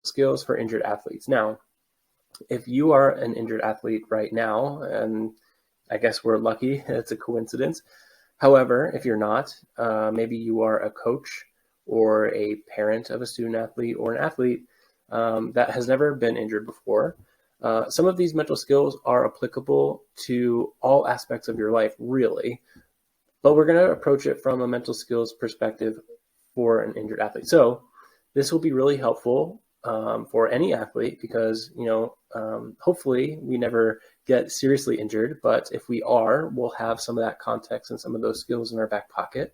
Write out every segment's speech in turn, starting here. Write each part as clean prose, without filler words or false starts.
skills for injured athletes. Now, if you are an injured athlete right now, and I guess we're lucky, it's a coincidence. However, if you're not, maybe you are a coach or a parent of a student athlete or an athlete that has never been injured before. Some of these mental skills are applicable to all aspects of your life, really, but we're going to approach it from a mental skills perspective for an injured athlete. So this will be really helpful for any athlete because, hopefully we never get seriously injured, but if we are, we'll have some of that context and some of those skills in our back pocket.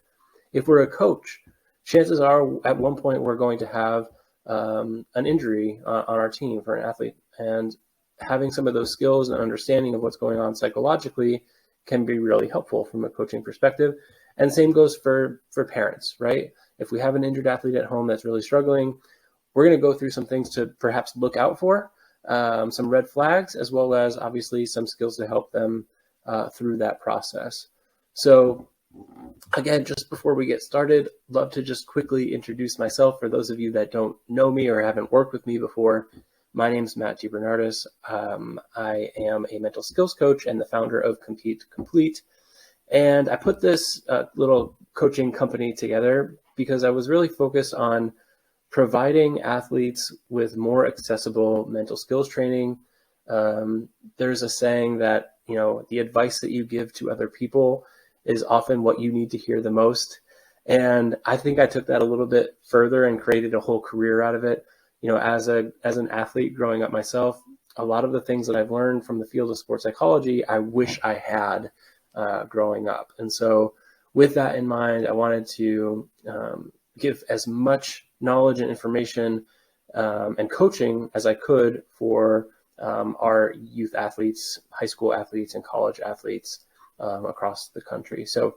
If we're a coach, chances are at one point we're going to have an injury on our team for an athlete, and having some of those skills and understanding of what's going on psychologically can be really helpful from a coaching perspective. And same goes for parents, right? If we have an injured athlete at home that's really struggling, we're going to go through some things to perhaps look out for, some red flags, as well as obviously some skills to help them through that process. So again, just before we get started, love to just quickly introduce myself for those of you that don't know me or haven't worked with me before. My name is Matt DiBernardis. I am a mental skills coach and the founder of Compete to Complete. And I put this little coaching company together because I was really focused on providing athletes with more accessible mental skills training. There's a saying that, the advice that you give to other people is often what you need to hear the most. And I think I took that a little bit further and created a whole career out of it. As an athlete growing up myself, a lot of the things that I've learned from the field of sports psychology, I wish I had growing up. And so with that in mind, I wanted to give as much knowledge and information and coaching as I could for our youth athletes, high school athletes, and college athletes across the country. So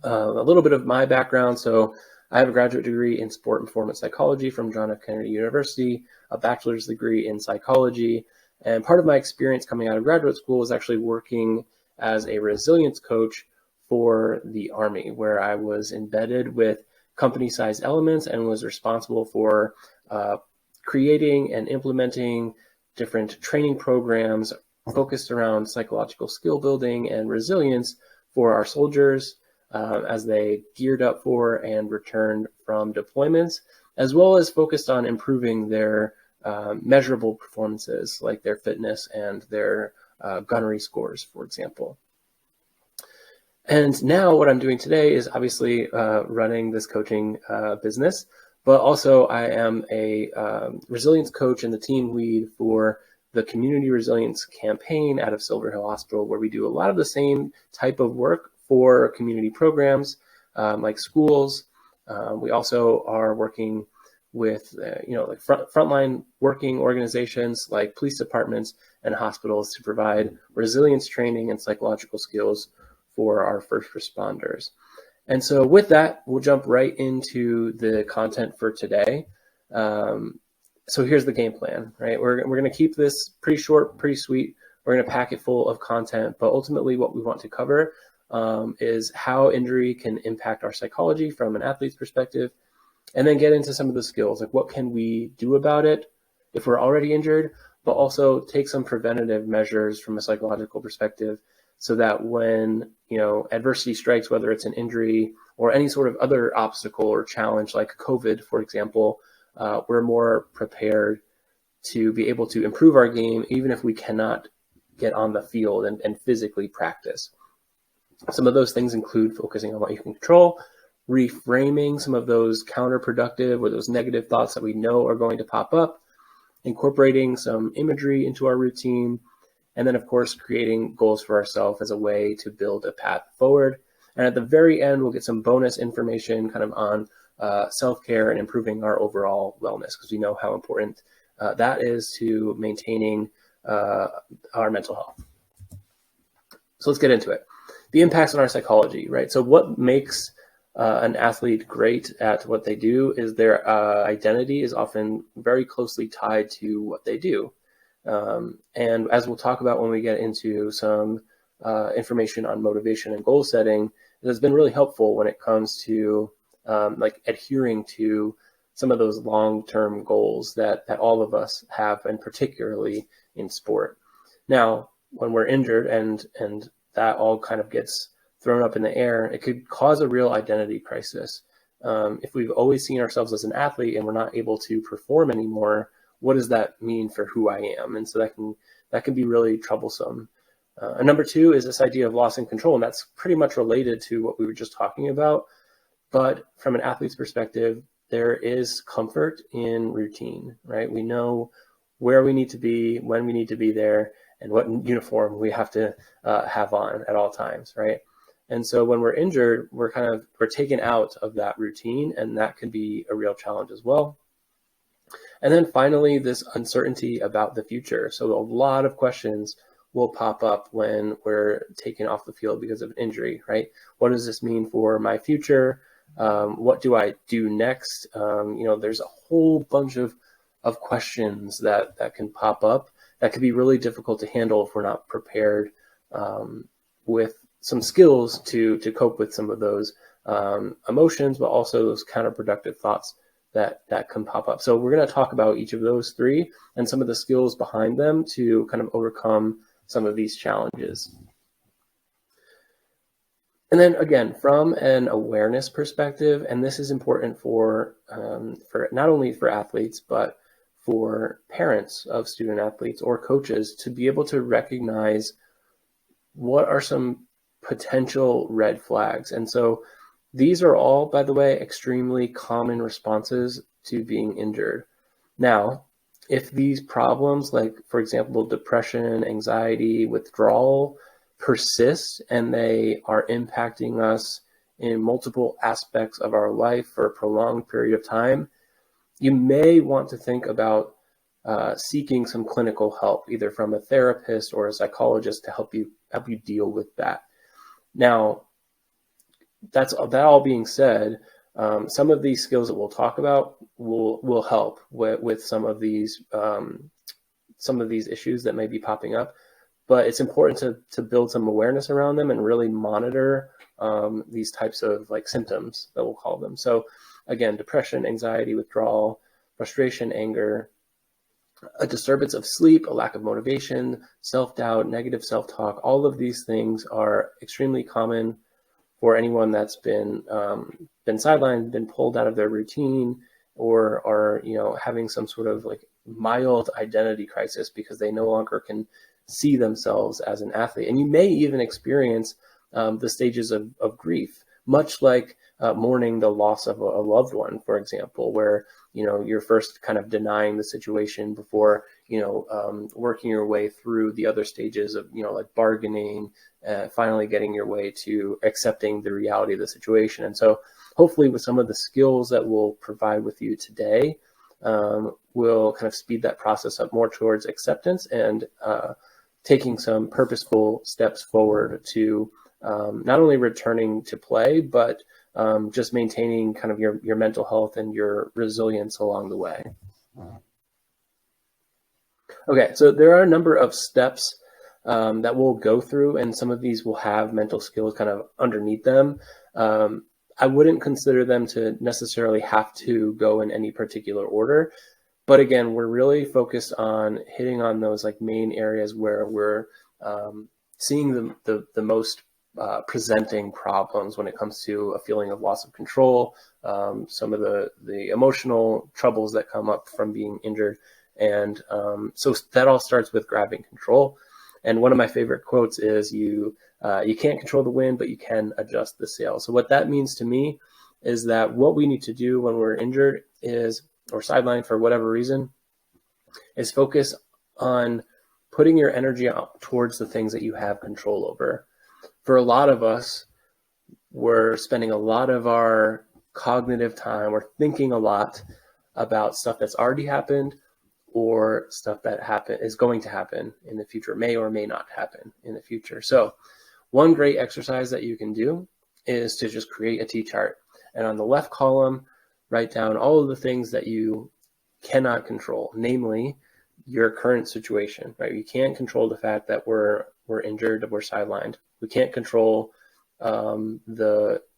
a little bit of my background. So I have a graduate degree in sport and performance psychology from John F. Kennedy University, a bachelor's degree in psychology. And part of my experience coming out of graduate school was actually working as a resilience coach for the Army, where I was embedded with company-sized elements and was responsible for creating and implementing different training programs focused around psychological skill building and resilience for our soldiers as they geared up for and returned from deployments, as well as focused on improving their measurable performances like their fitness and their gunnery scores, for example. And now what I'm doing today is obviously running this coaching business, but also I am a resilience coach and the team lead for the Community Resilience Campaign out of Silver Hill Hospital, where we do a lot of the same type of work for community programs like schools. We also are working with like frontline working organizations like police departments and hospitals to provide resilience training and psychological skills for our first responders. And so with that, we'll jump right into the content for today. So here's the game plan, right? We're going to keep this pretty short, pretty sweet. We're going to pack it full of content, but ultimately what we want to cover is how injury can impact our psychology from an athlete's perspective, and then get into some of the skills, like what can we do about it if we're already injured, but also take some preventative measures from a psychological perspective so that when, adversity strikes, whether it's an injury or any sort of other obstacle or challenge like COVID, for example, we're more prepared to be able to improve our game, even if we cannot get on the field and physically practice. Some of those things include focusing on what you can control, reframing some of those counterproductive or those negative thoughts that we know are going to pop up, incorporating some imagery into our routine, and then, of course, creating goals for ourselves as a way to build a path forward. And at the very end, we'll get some bonus information kind of on self-care and improving our overall wellness, because we know how important that is to maintaining our mental health. So let's get into it. The impacts on our psychology, right? So what makes an athlete great at what they do is their identity is often very closely tied to what they do. And as we'll talk about when we get into some information on motivation and goal setting, it has been really helpful when it comes to like adhering to some of those long-term goals that all of us have, and particularly in sport. Now, when we're injured and that all kind of gets thrown up in the air, it could cause a real identity crisis. If we've always seen ourselves as an athlete and we're not able to perform anymore, what does that mean for who I am? And so that can be really troublesome. And number two is this idea of loss in control, and that's pretty much related to what we were just talking about. But from an athlete's perspective, there is comfort in routine, right? We know where we need to be, when we need to be there, and what uniform we have to have on at all times, right? And so when we're injured, we're taken out of that routine, and that can be a real challenge as well. And then finally, this uncertainty about the future. So a lot of questions will pop up when we're taken off the field because of an injury, right? What does this mean for my future? What do I do next? There's a whole bunch of questions that can pop up that could be really difficult to handle if we're not prepared with some skills to cope with some of those emotions, but also those counterproductive thoughts that can pop up. So we're going to talk about each of those three and some of the skills behind them to kind of overcome some of these challenges. And then again, from an awareness perspective, and this is important for not only for athletes, but for parents of student athletes or coaches to be able to recognize what are some potential red flags. And so these are all, by the way, extremely common responses to being injured. Now, if these problems, like, for example, depression, anxiety, withdrawal, persist and they are impacting us in multiple aspects of our life for a prolonged period of time, you may want to think about seeking some clinical help, either from a therapist or a psychologist, to help you deal with that. Now, that all being said, some of these skills that we'll talk about will help with some of these issues that may be popping up. But it's important to build some awareness around them and really monitor these types of symptoms that we'll call them. So again, depression, anxiety, withdrawal, frustration, anger, a disturbance of sleep, a lack of motivation, self-doubt, negative self-talk. All of these things are extremely common for anyone that's been sidelined, been pulled out of their routine, or are having some sort of mild identity crisis because they no longer can see themselves as an athlete. And you may even experience the stages of grief, much like mourning the loss of a loved one, for example, where you're first kind of denying the situation before working your way through the other stages of bargaining, finally getting your way to accepting the reality of the situation. And so hopefully with some of the skills that we'll provide with you today, we'll kind of speed that process up more towards acceptance and taking some purposeful steps forward to not only returning to play, but just maintaining kind of your mental health and your resilience along the way. Okay, so there are a number of steps that we'll go through, and some of these will have mental skills kind of underneath them. I wouldn't consider them to necessarily have to go in any particular order. But again, we're really focused on hitting on those main areas where we're seeing the most presenting problems when it comes to a feeling of loss of control, some of the emotional troubles that come up from being injured. And so that all starts with grabbing control. And one of my favorite quotes is, you can't control the wind, but you can adjust the sail. So what that means to me is that what we need to do when we're injured or sidelined for whatever reason, is focus on putting your energy out towards the things that you have control over. For a lot of us, we're spending a lot of our cognitive time, we're thinking a lot about stuff that's already happened or stuff that is going to happen in the future, may or may not happen in the future. So one great exercise that you can do is to just create a T-chart. And on the left column, write down all of the things that you cannot control, namely your current situation, right? You can't control the fact that we're injured, that we're sidelined. We can't control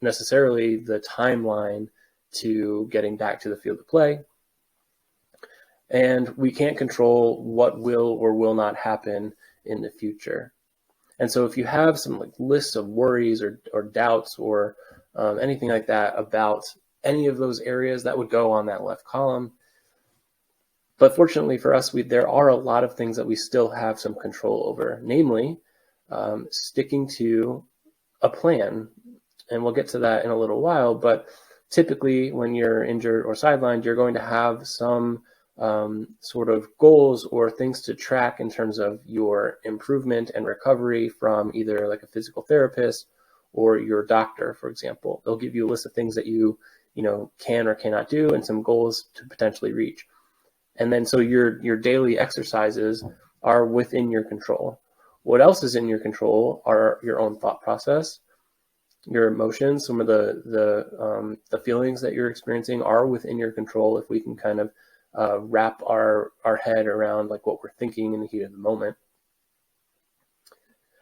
necessarily the timeline to getting back to the field of play. And we can't control what will or will not happen in the future. And so if you have some like lists of worries or doubts or anything like that about any of those areas, that would go on that left column. But fortunately for us, there are a lot of things that we still have some control over, namely sticking to a plan. And we'll get to that in a little while, but typically when you're injured or sidelined, you're going to have some sort of goals or things to track in terms of your improvement and recovery from either like a physical therapist or your doctor, for example. They'll give you a list of things that you can or cannot do and some goals to potentially reach. And then so your daily exercises are within your control. What else is in your control are your own thought process, your emotions. Some of the feelings that you're experiencing are within your control if we can kind of wrap our head around like what we're thinking in the heat of the moment.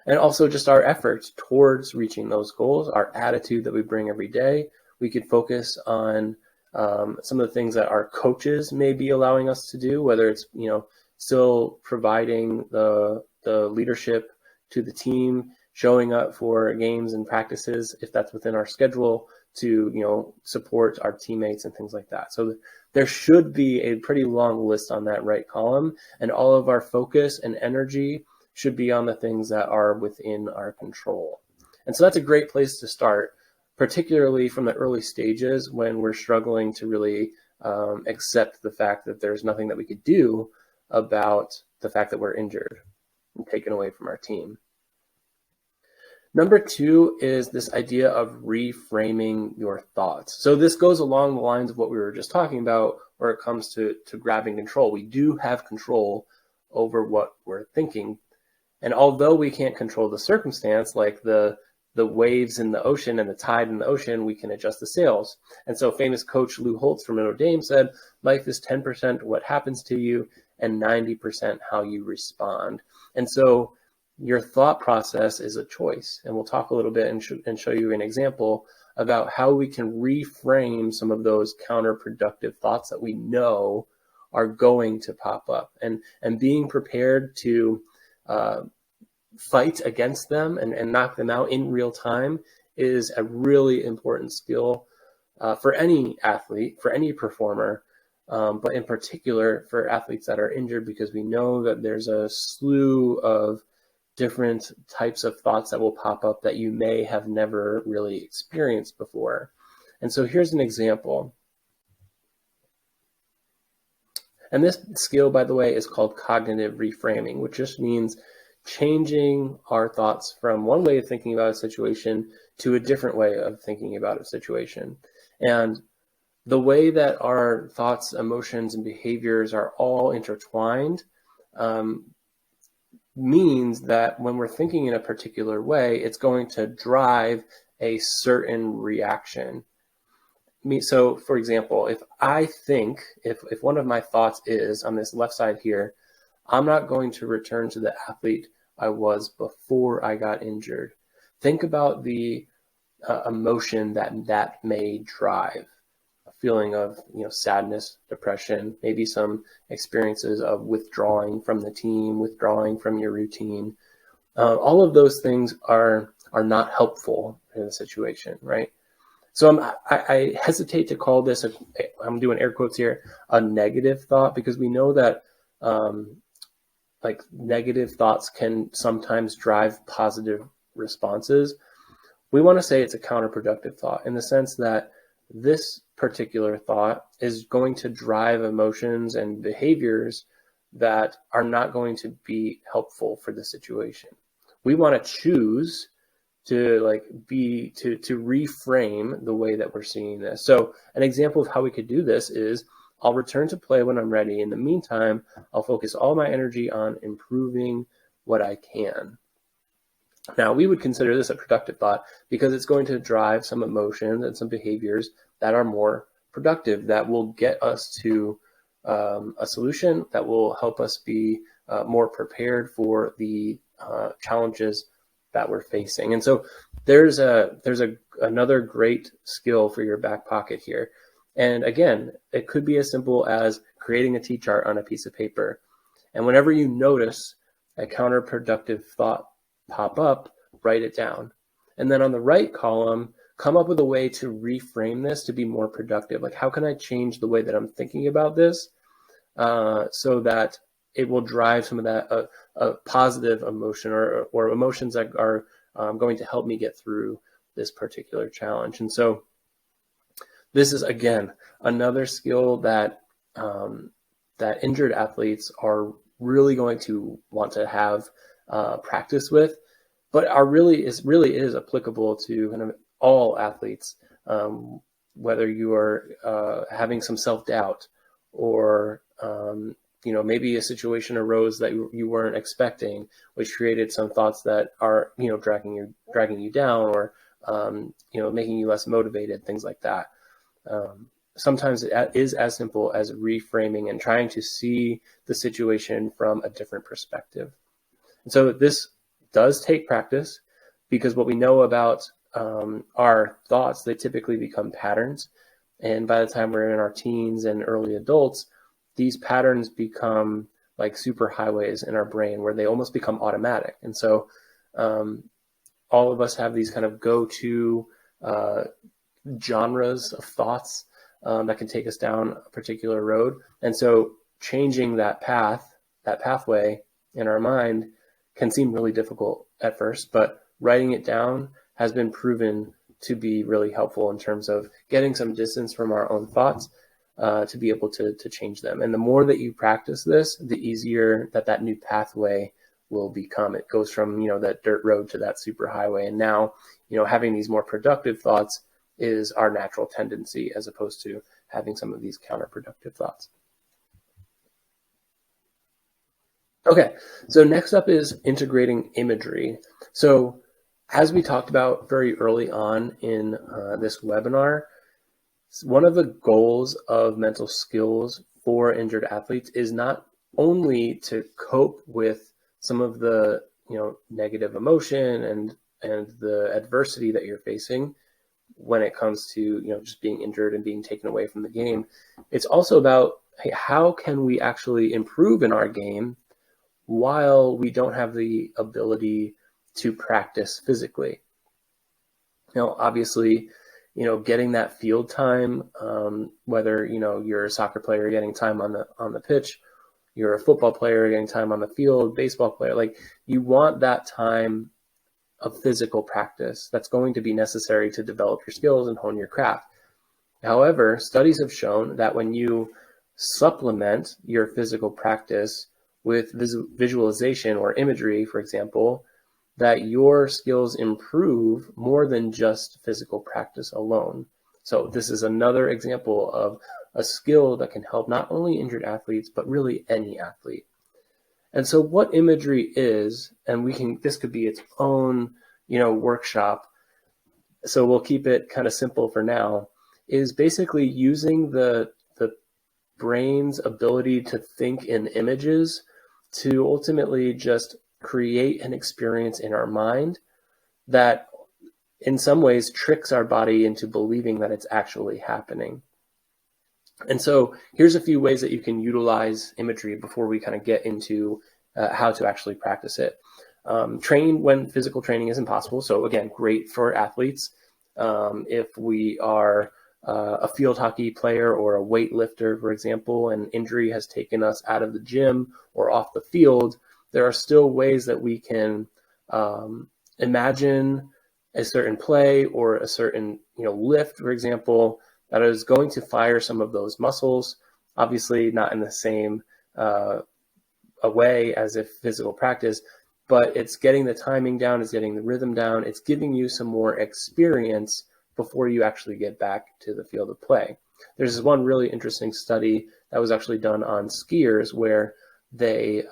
And also just our efforts towards reaching those goals, our attitude that we bring every day. We could focus on some of the things that our coaches may be allowing us to do, whether it's still providing the leadership to the team, showing up for games and practices if that's within our schedule, to support our teammates and things like that. So there should be a pretty long list on that right column, and all of our focus and energy should be on the things that are within our control. And so that's a great place to start, particularly from the early stages when we're struggling to really accept the fact that there's nothing that we could do about the fact that we're injured and taken away from our team. Number 2 is this idea of reframing your thoughts. So this goes along the lines of what we were just talking about where it comes to grabbing control. We do have control over what we're thinking. And although we can't control the circumstance, like the waves in the ocean and the tide in the ocean, we can adjust the sails. And so famous coach Lou Holtz from Notre Dame said, life is 10% what happens to you and 90% how you respond. And so your thought process is a choice. And we'll talk a little bit and show you an example about how we can reframe some of those counterproductive thoughts that we know are going to pop up, and being prepared to fight against them and knock them out in real time is a really important skill for any athlete, for any performer, but in particular for athletes that are injured, because we know that there's a slew of different types of thoughts that will pop up that you may have never really experienced before. And so here's an example. And this skill, by the way, is called cognitive reframing, which just means changing our thoughts from one way of thinking about a situation to a different way of thinking about a situation. And the way that our thoughts, emotions, and behaviors are all intertwined means that when we're thinking in a particular way, it's going to drive a certain reaction. So, for example, if I think, if one of my thoughts is on this left side here, I'm not going to return to the athlete I was before I got injured. Think about the emotion that may drive. A feeling of sadness, depression, maybe some experiences of withdrawing from the team, withdrawing from your routine. All of those things are not helpful in the situation, right? So I hesitate to call this, I'm doing air quotes here, a negative thought, because we know that like negative thoughts can sometimes drive positive responses. We want to say it's a counterproductive thought in the sense that this particular thought is going to drive emotions and behaviors that are not going to be helpful for the situation. We want to choose to reframe the way that we're seeing this. So an example of how we could do this is, I'll return to play when I'm ready. In the meantime, I'll focus all my energy on improving what I can. Now, we would consider this a productive thought because it's going to drive some emotions and some behaviors that are more productive, that will get us to a solution that will help us be more prepared for the challenges that we're facing. And so there's another great skill for your back pocket here. And again, it could be as simple as creating a T-chart on a piece of paper. And whenever you notice a counterproductive thought pop up, write it down. And then on the right column, come up with a way to reframe this to be more productive. Like, how can I change the way that I'm thinking about this so that it will drive some of that positive emotion or emotions that are going to help me get through this particular challenge. And so this is, again, another skill that that injured athletes are really going to want to have practice with, but really is applicable to kind of all athletes, whether you are having some self-doubt or maybe a situation arose that you weren't expecting, which created some thoughts that are dragging you down or making you less motivated, things like that. Sometimes it is as simple as reframing and trying to see the situation from a different perspective. And so this does take practice, because what we know about our thoughts, they typically become patterns. And by the time we're in our teens and early adults, these patterns become like superhighways in our brain where they almost become automatic. And so all of us have these kind of go-to genres of thoughts that can take us down a particular road. And so changing that pathway in our mind can seem really difficult at first, but writing it down has been proven to be really helpful in terms of getting some distance from our own thoughts to be able to change them. And the more that you practice this, the easier that new pathway will become. It goes from, that dirt road to that super highway. And now, having these more productive thoughts is our natural tendency, as opposed to having some of these counterproductive thoughts. Okay, so next up is integrating imagery. So as we talked about very early on in this webinar, one of the goals of mental skills for injured athletes is not only to cope with some of the negative emotion and the adversity that you're facing when it comes to just being injured and being taken away from the game. It's also about, hey, how can we actually improve in our game while we don't have the ability to practice physically. Obviously, getting that field time, whether you're a soccer player getting time on the pitch, you're a football player getting time on the field, baseball player, like, you want that time of physical practice that's going to be necessary to develop your skills and hone your craft. However, studies have shown that when you supplement your physical practice with visualization or imagery, for example, that your skills improve more than just physical practice alone. So this is another example of a skill that can help not only injured athletes, but really any athlete. And so what imagery is, and this could be its own, workshop, so we'll keep it kind of simple for now, is basically using the brain's ability to think in images to ultimately just create an experience in our mind that in some ways tricks our body into believing that it's actually happening. And so here's a few ways that you can utilize imagery before we kind of get into how to actually practice it. Train when physical training isn't possible. So again, great for athletes. If we are a field hockey player or a weightlifter, for example, and injury has taken us out of the gym or off the field, there are still ways that we can imagine a certain play or a certain lift, for example, that is going to fire some of those muscles. Obviously, not in the same way as if physical practice, but it's getting the timing down, it's getting the rhythm down, it's giving you some more experience before you actually get back to the field of play. There's this one really interesting study that was actually done on skiers where they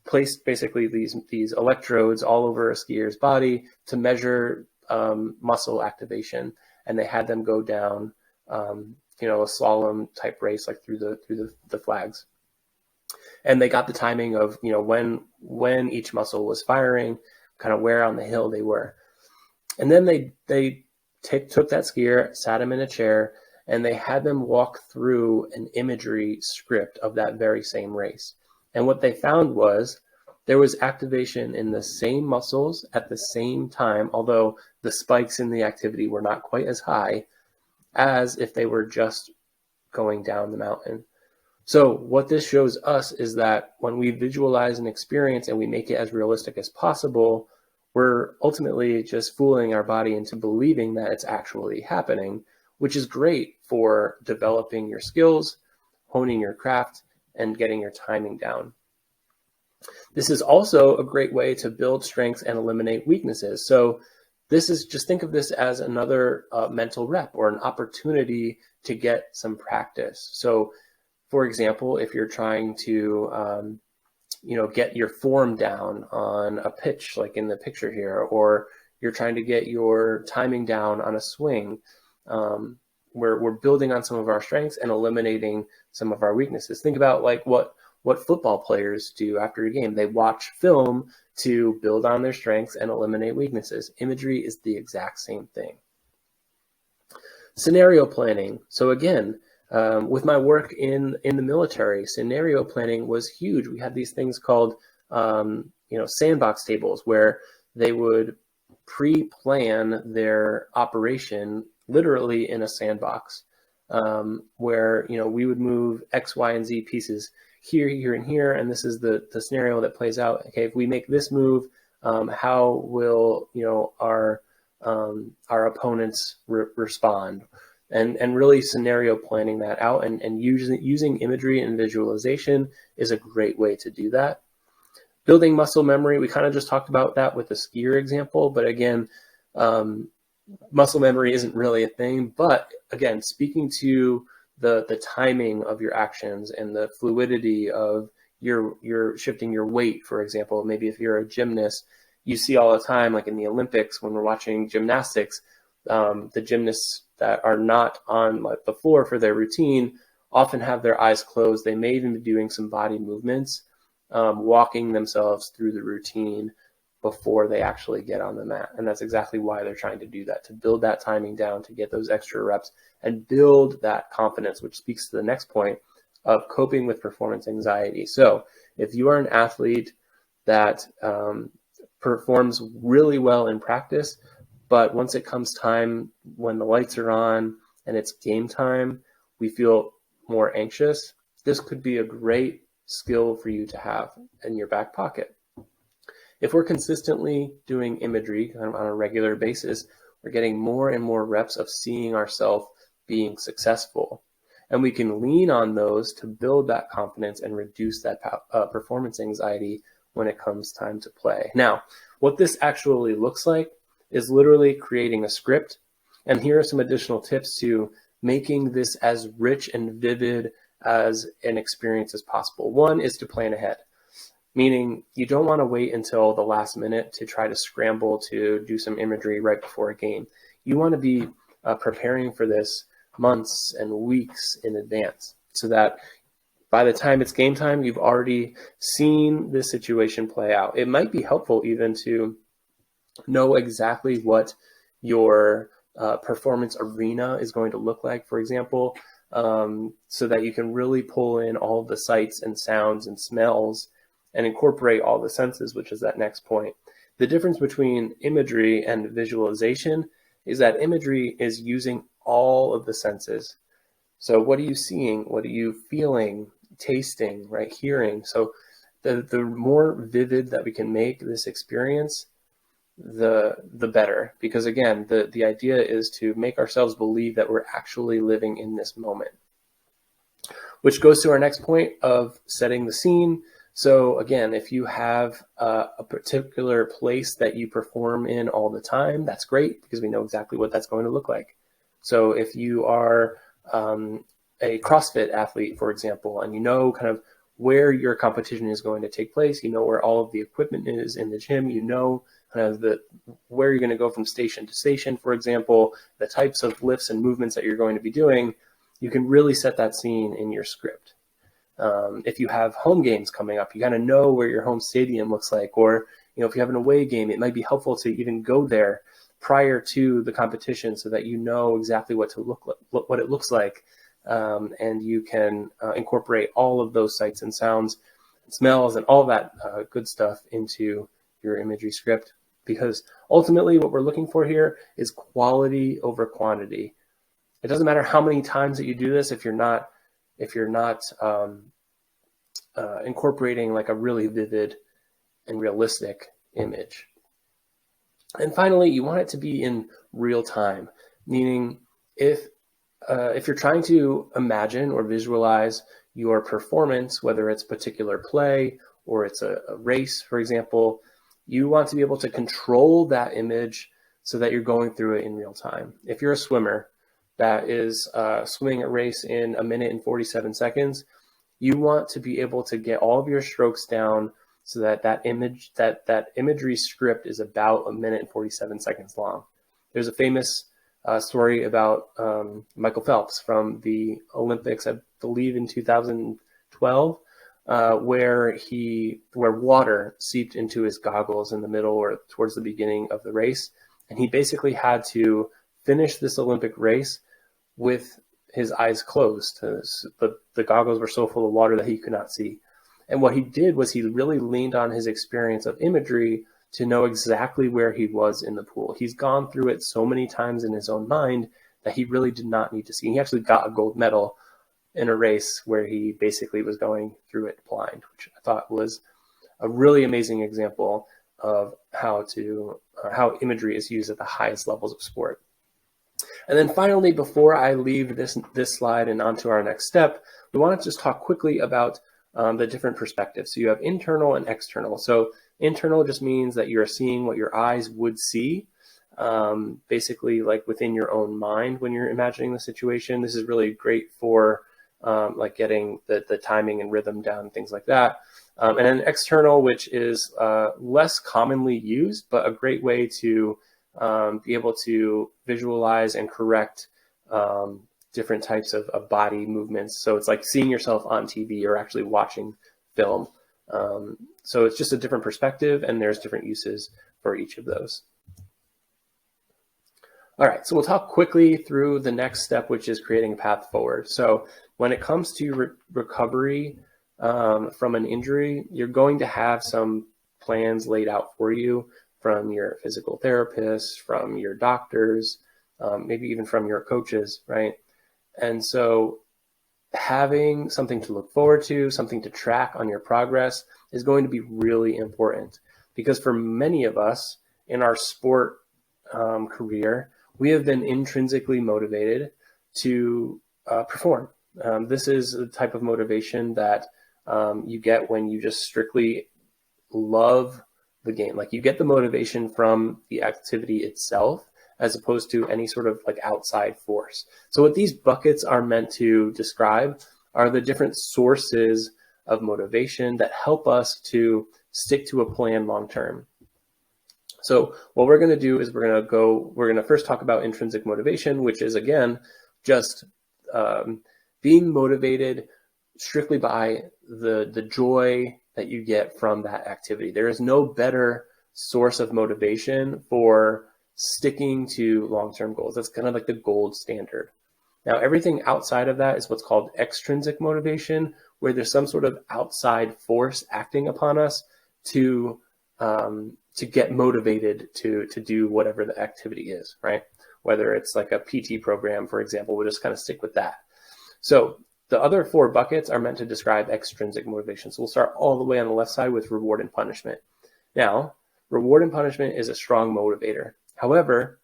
placed basically these electrodes all over a skier's body to measure muscle activation, and they had them go down a slalom type race, like through the flags. And they got the timing of when each muscle was firing, kind of where on the hill they were. And then they took that skier, sat him in a chair, and they had them walk through an imagery script of that very same race. And what they found was there was activation in the same muscles at the same time, although the spikes in the activity were not quite as high as if they were just going down the mountain. So what this shows us is that when we visualize an experience and we make it as realistic as possible, we're ultimately just fooling our body into believing that it's actually happening, which is great for developing your skills, honing your craft, and getting your timing down. This is also a great way to build strengths and eliminate weaknesses. So this is, just think of this as another mental rep or an opportunity to get some practice. So for example, if you're trying to get your form down on a pitch, like in the picture here, or you're trying to get your timing down on a swing, we're building on some of our strengths and eliminating some of our weaknesses. Think about like what football players do after a game. They watch film to build on their strengths and eliminate weaknesses. Imagery is the exact same thing. Scenario planning. So again, with my work in the military, scenario planning was huge. We had these things called sandbox tables where they would pre-plan their operation literally in a sandbox, where we would move X, Y, and Z pieces here, here, and here, and this is the scenario that plays out. Okay, if we make this move, how will our opponents respond? And really scenario planning that out and using imagery and visualization is a great way to do that. Building muscle memory, we kind of just talked about that with the skier example, but again, muscle memory isn't really a thing. But again, speaking to the timing of your actions and the fluidity of your shifting your weight, for example, maybe if you're a gymnast, you see all the time, like in the Olympics when we're watching gymnastics, the gymnasts that are not on the floor for their routine often have their eyes closed. They may even be doing some body movements, walking themselves through the routine before they actually get on the mat. And that's exactly why they're trying to do that, to build that timing down, to get those extra reps and build that confidence, which speaks to the next point of coping with performance anxiety. So if you are an athlete that performs really well in practice, but once it comes time when the lights are on and it's game time, we feel more anxious, this could be a great skill for you to have in your back pocket. If we're consistently doing imagery kind of on a regular basis, we're getting more and more reps of seeing ourselves being successful. And we can lean on those to build that confidence and reduce that performance anxiety when it comes time to play. Now, what this actually looks like is literally creating a script. And here are some additional tips to making this as rich and vivid as an experience as possible. One is to plan ahead, meaning you don't want to wait until the last minute to try to scramble to do some imagery right before a game. You want to be preparing for this months and weeks in advance so that by the time it's game time, you've already seen this situation play out. It might be helpful even to know exactly what your performance arena is going to look like, for example, so that you can really pull in all of the sights and sounds and smells and incorporate all the senses, which is that next point. The difference between imagery and visualization is that imagery is using all of the senses. So what are you seeing? What are you feeling, tasting, right? Hearing. So the more vivid that we can make this experience, the better. Because again, the idea is to make ourselves believe that we're actually living in this moment. Which goes to our next point of setting the scene. So again, if you have a particular place that you perform in all the time, that's great because we know exactly what that's going to look like. So if you are a CrossFit athlete, for example, and you know kind of where your competition is going to take place, you know where all of the equipment is in the gym, you know kind of where you're going to go from station to station, for example, the types of lifts and movements that you're going to be doing, you can really set that scene in your script. If you have home games coming up, you kind of know where your home stadium looks like, or if you have an away game, it might be helpful to even go there prior to the competition so that you know exactly what it looks like, and you can incorporate all of those sights and sounds and smells and all that good stuff into your imagery script. Because ultimately what we're looking for here is quality over quantity. It doesn't matter how many times that you do this if you're not incorporating like a really vivid and realistic image. And finally, you want it to be in real time, meaning if you're trying to imagine or visualize your performance, whether it's a particular play or it's a race, for example, you want to be able to control that image so that you're going through it in real time. If you're a swimmer that is swimming a race in 1 minute and 47 seconds, you want to be able to get all of your strokes down so that that imagery script is about 1 minute and 47 seconds long. There's a famous story about Michael Phelps from the Olympics, I believe in 2012, where water seeped into his goggles in the middle or towards the beginning of the race, and he basically had to finish this Olympic race with his eyes closed. The goggles were so full of water that he could not see. And what he did was he really leaned on his experience of imagery to know exactly where he was in the pool. He's gone through it so many times in his own mind that he really did not need to see. He actually got a gold medal in a race where he basically was going through it blind, which I thought was a really amazing example of how imagery is used at the highest levels of sport. And then finally, before I leave this slide and onto our next step, we want to just talk quickly about the different perspectives. So you have internal and external. So internal just means that you're seeing what your eyes would see, basically like within your own mind when you're imagining the situation. This is really great for like getting the timing and rhythm down, things like that. And then external, which is less commonly used, but a great way to be able to visualize and correct different types of body movements. So it's like seeing yourself on TV or actually watching film. So it's just a different perspective, and there's different uses for each of those. All right, so we'll talk quickly through the next step, which is creating a path forward. So when it comes to recovery from an injury, you're going to have some plans laid out for you from your physical therapist, from your doctors, maybe even from your coaches, right? And so having something to look forward to, something to track on your progress is going to be really important, because for many of us in our sport career, we have been intrinsically motivated to perform. This is the type of motivation that you get when you just strictly love the game. Like you get the motivation from the activity itself, as opposed to any sort of like outside force. So what these buckets are meant to describe are the different sources of motivation that help us to stick to a plan long term. So what we're going to do is we're going to first talk about intrinsic motivation, which is again just being motivated strictly by the joy that you get from that activity. There is no better source of motivation for sticking to long-term goals. That's kind of like the gold standard. Now, everything outside of that is what's called extrinsic motivation, where there's some sort of outside force acting upon us to get motivated to do whatever the activity is, right? Whether it's like a PT program, for example, we'll just kind of stick with that. So the other 4 buckets are meant to describe extrinsic motivation. So we'll start all the way on the left side with reward and punishment. Now, reward and punishment is a strong motivator. However,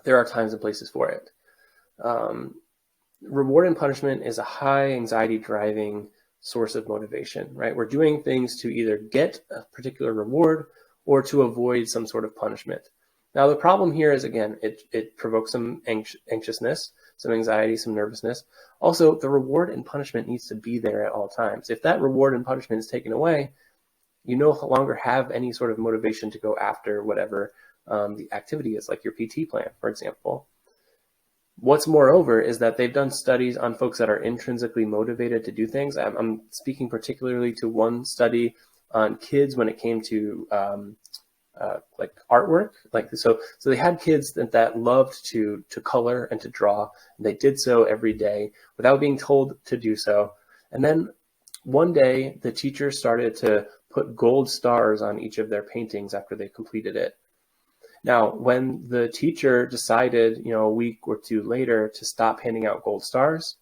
there are times and places for it. Reward and punishment is a high anxiety driving source of motivation, right? We're doing things to either get a particular reward or to avoid some sort of punishment. Now, the problem here is, again, it provokes some anxiousness, some anxiety, some nervousness. Also, the reward and punishment needs to be there at all times. If that reward and punishment is taken away, you no longer have any sort of motivation to go after whatever the activity is, like your PT plan, for example. What's moreover is that they've done studies on folks that are intrinsically motivated to do things. I'm speaking particularly to one study on kids when it came to like artwork, so they had kids that loved to color and to draw, and they did so every day without being told to do so. And then one day the teacher started to put gold stars on each of their paintings after they completed it. Now, when the teacher decided, a week or two later, to stop handing out gold stars,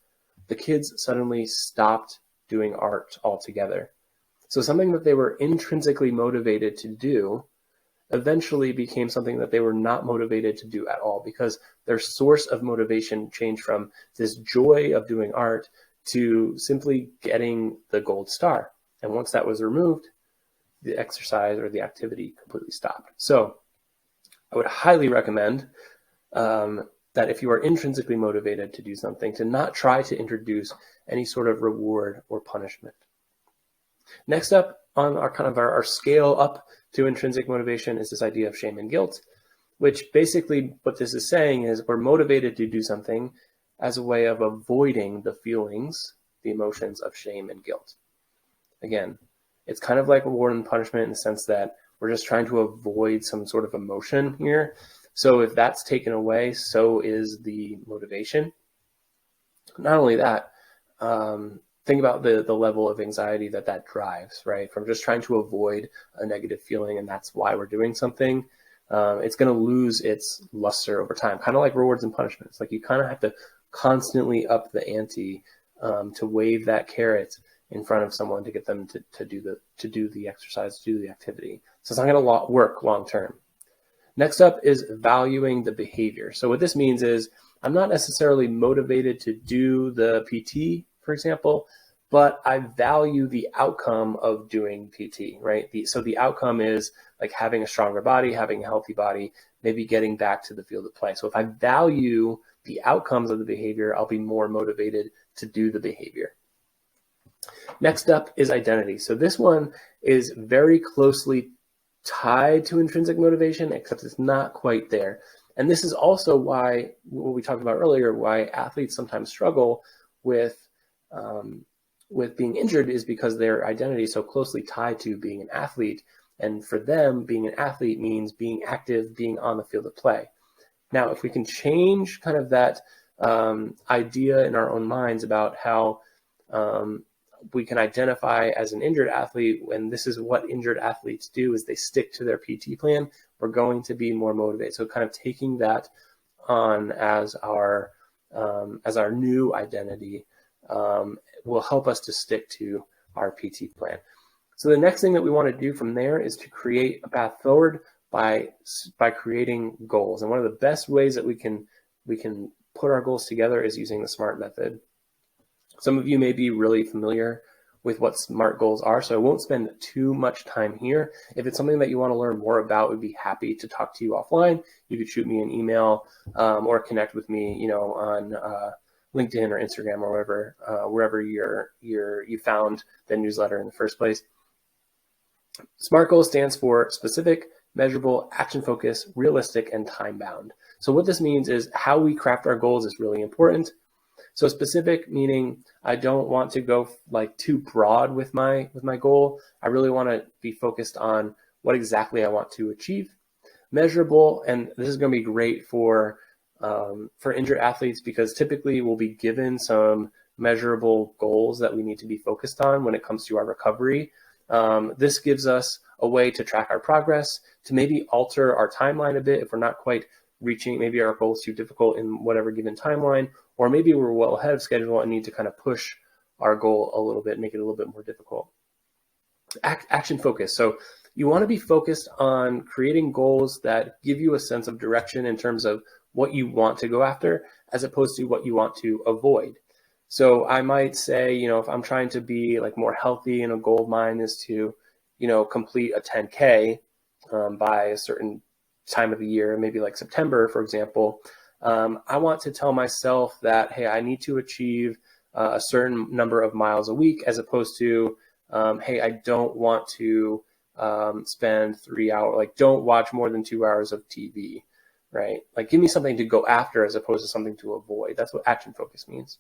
the kids suddenly stopped doing art altogether. So something that they were intrinsically motivated to do eventually became something that they were not motivated to do at all, because their source of motivation changed from this joy of doing art to simply getting the gold star. And once that was removed, the exercise or the activity completely stopped. So I would highly recommend that if you are intrinsically motivated to do something, to not try to introduce any sort of reward or punishment. Next up on our scale up to intrinsic motivation is this idea of shame and guilt, which basically what this is saying is we're motivated to do something as a way of avoiding the feelings, the emotions of shame and guilt. Again, it's kind of like reward and punishment in the sense that we're just trying to avoid some sort of emotion here. So if that's taken away, so is the motivation. Not only that, think about the level of anxiety that drives, right? From just trying to avoid a negative feeling, and that's why we're doing something. It's going to lose its luster over time, kind of like rewards and punishments. Like you kind of have to constantly up the ante to wave that carrot in front of someone to get them to do the exercise, to do the activity. So it's not going to work long term. Next up is valuing the behavior. So what this means is I'm not necessarily motivated to do the PT, for example, but I value the outcome of doing PT, right? So the outcome is like having a stronger body, having a healthy body, maybe getting back to the field of play. So if I value the outcomes of the behavior, I'll be more motivated to do the behavior. Next up is identity. So this one is very closely tied to intrinsic motivation, except it's not quite there. And this is also why, what we talked about earlier, why athletes sometimes struggle with being injured, is because their identity is so closely tied to being an athlete. And for them, being an athlete means being active, being on the field of play. Now, if we can change kind of that idea in our own minds about how we can identify as an injured athlete, when this is what injured athletes do, is they stick to their PT plan, we're going to be more motivated. So kind of taking that on as our new identity will help us to stick to our PT plan. So the next thing that we want to do from there is to create a path forward by creating goals. And one of the best ways that we can put our goals together is using the SMART method. Some of you may be really familiar with what SMART goals are, so I won't spend too much time here. If it's something that you want to learn more about, we'd be happy to talk to you offline. You could shoot me an email or connect with me, on LinkedIn or Instagram or wherever you found the newsletter in the first place. SMART goals stands for specific, measurable, action-focused, realistic, and time-bound. So what this means is how we craft our goals is really important. So specific, meaning I don't want to go like too broad with my goal. I really want to be focused on what exactly I want to achieve. Measurable, and this is going to be great for injured athletes, because typically we'll be given some measurable goals that we need to be focused on when it comes to our recovery. This gives us a way to track our progress, to maybe alter our timeline a bit if we're not quite reaching, maybe our goal is too difficult in whatever given timeline, or maybe we're well ahead of schedule and need to kind of push our goal a little bit, make it a little bit more difficult. Action focus. So you want to be focused on creating goals that give you a sense of direction in terms of what you want to go after, as opposed to what you want to avoid. So I might say, if I'm trying to be like more healthy, and a goal of mine is to, complete a 10K by a certain time of the year, maybe like September, for example, I want to tell myself that, hey, I need to achieve a certain number of miles a week, as opposed to, hey, I don't want to spend 3 hours, like don't watch more than 2 hours of TV, right? Like give me something to go after as opposed to something to avoid. That's what action focus means.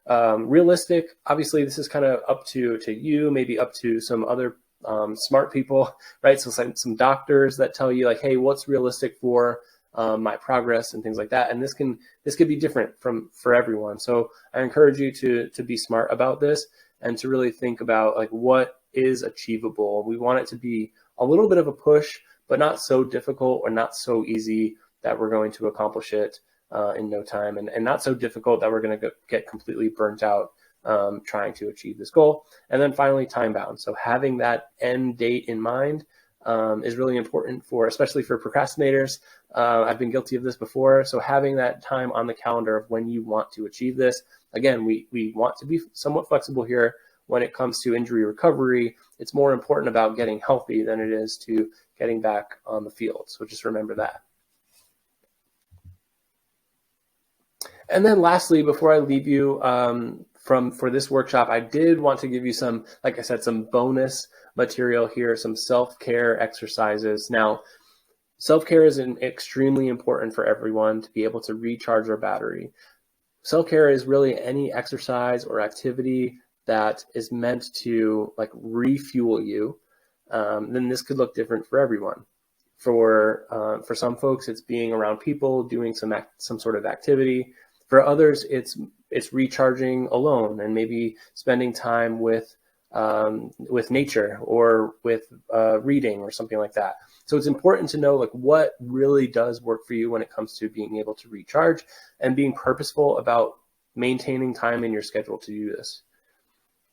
Realistic, obviously this is kind of up to you, maybe up to some other smart people, right? So some doctors that tell you like, hey, what's realistic for my progress and things like that. And this could be different for everyone. So I encourage you to be smart about this and to really think about like what is achievable. We want it to be a little bit of a push, but not so difficult or not so easy that we're going to accomplish it in no time, and not so difficult that we're going to get completely burnt out trying to achieve this goal. And then finally, time bound. So having that end date in mind is really important especially for procrastinators. I've been guilty of this before. So having that time on the calendar of when you want to achieve this. Again, we want to be somewhat flexible here when it comes to injury recovery. It's more important about getting healthy than it is to getting back on the field. So just remember that. And then lastly, before I leave you for this workshop, I did want to give you some, like I said, some bonus material here, some self-care exercises. Now, self-care is extremely important for everyone to be able to recharge our battery. Self-care is really any exercise or activity that is meant to like refuel you. Then this could look different for everyone. For some folks, it's being around people, doing some sort of activity. For others, it's recharging alone and maybe spending time with nature or with reading or something like that. So it's important to know like what really does work for you when it comes to being able to recharge and being purposeful about maintaining time in your schedule to do this.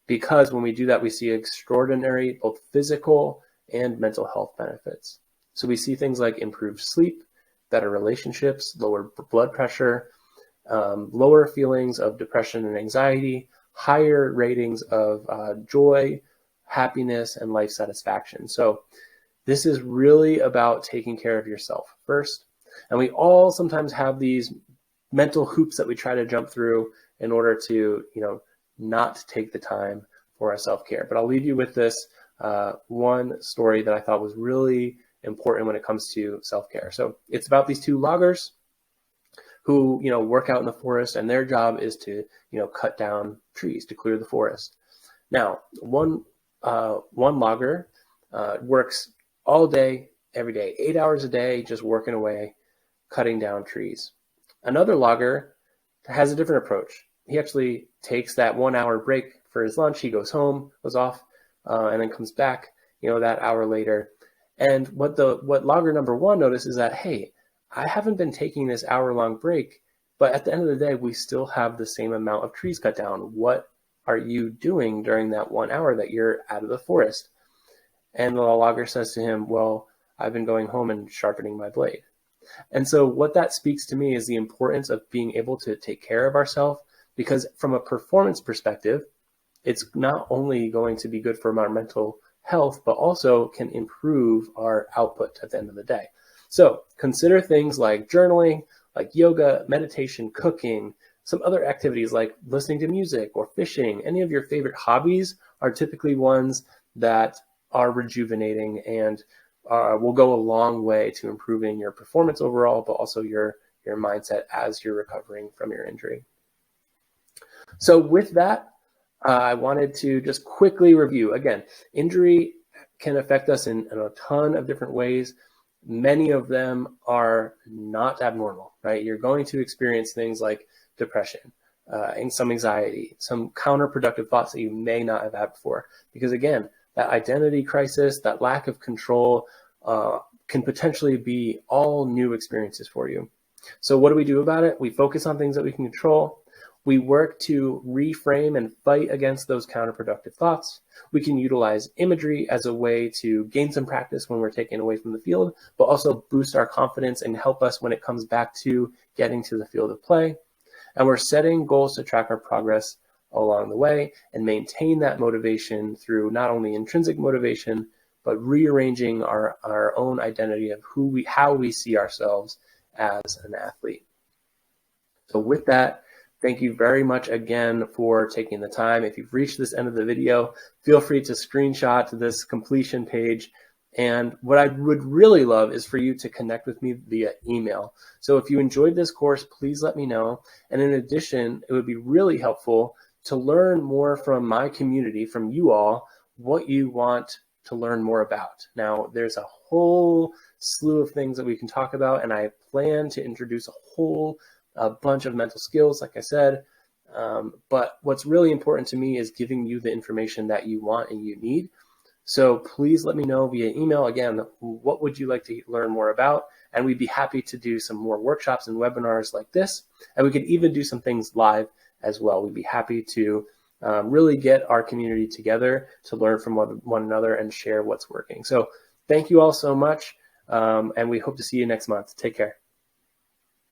Because when we do that, we see extraordinary both physical and mental health benefits. So we see things like improved sleep, better relationships, lower blood pressure, lower feelings of depression and anxiety, higher ratings of joy, happiness, and life satisfaction. So this is really about taking care of yourself first. And we all sometimes have these mental hoops that we try to jump through in order to, not take the time for our self-care. But I'll leave you with this one story that I thought was really important when it comes to self-care. So it's about these two loggers who, work out in the forest, and their job is to, cut down trees to clear the forest. Now, one logger works all day, every day, 8 hours a day, just working away, cutting down trees. Another logger has a different approach. He actually takes that 1 hour break for his lunch. He goes home, goes off, and then comes back, that hour later. And what logger number one noticed is that, hey, I haven't been taking this hour-long break, but at the end of the day, we still have the same amount of trees cut down. What are you doing during that 1 hour that you're out of the forest? And the logger says to him, well, I've been going home and sharpening my blade. And so what that speaks to me is the importance of being able to take care of ourselves, because from a performance perspective, it's not only going to be good for our mental health, but also can improve our output at the end of the day. So consider things like journaling, like yoga, meditation, cooking, some other activities like listening to music or fishing. Any of your favorite hobbies are typically ones that are rejuvenating and will go a long way to improving your performance overall, but also your mindset as you're recovering from your injury. So with that, I wanted to just quickly review. Again, injury can affect us in a ton of different ways. Many of them are not abnormal, right? You're going to experience things like depression, and some anxiety, some counterproductive thoughts that you may not have had before. Because again, that identity crisis, that lack of control can potentially be all new experiences for you. So what do we do about it? We focus on things that we can control. We work to reframe and fight against those counterproductive thoughts. We can utilize imagery as a way to gain some practice when we're taken away from the field, but also boost our confidence and help us when it comes back to getting to the field of play. And we're setting goals to track our progress along the way and maintain that motivation through not only intrinsic motivation, but rearranging our own identity of how we see ourselves as an athlete. So with that, thank you very much again for taking the time. If you've reached this end of the video, feel free to screenshot this completion page. And what I would really love is for you to connect with me via email. So if you enjoyed this course, please let me know. And in addition, it would be really helpful to learn more from my community, from you all, what you want to learn more about. Now, there's a whole slew of things that we can talk about, and I plan to introduce a bunch of mental skills, like I said. But what's really important to me is giving you the information that you want and you need. So please let me know via email, again, what would you like to learn more about? And we'd be happy to do some more workshops and webinars like this. And we could even do some things live as well. We'd be happy to really get our community together to learn from one another and share what's working. So thank you all so much. And we hope to see you next month. Take care.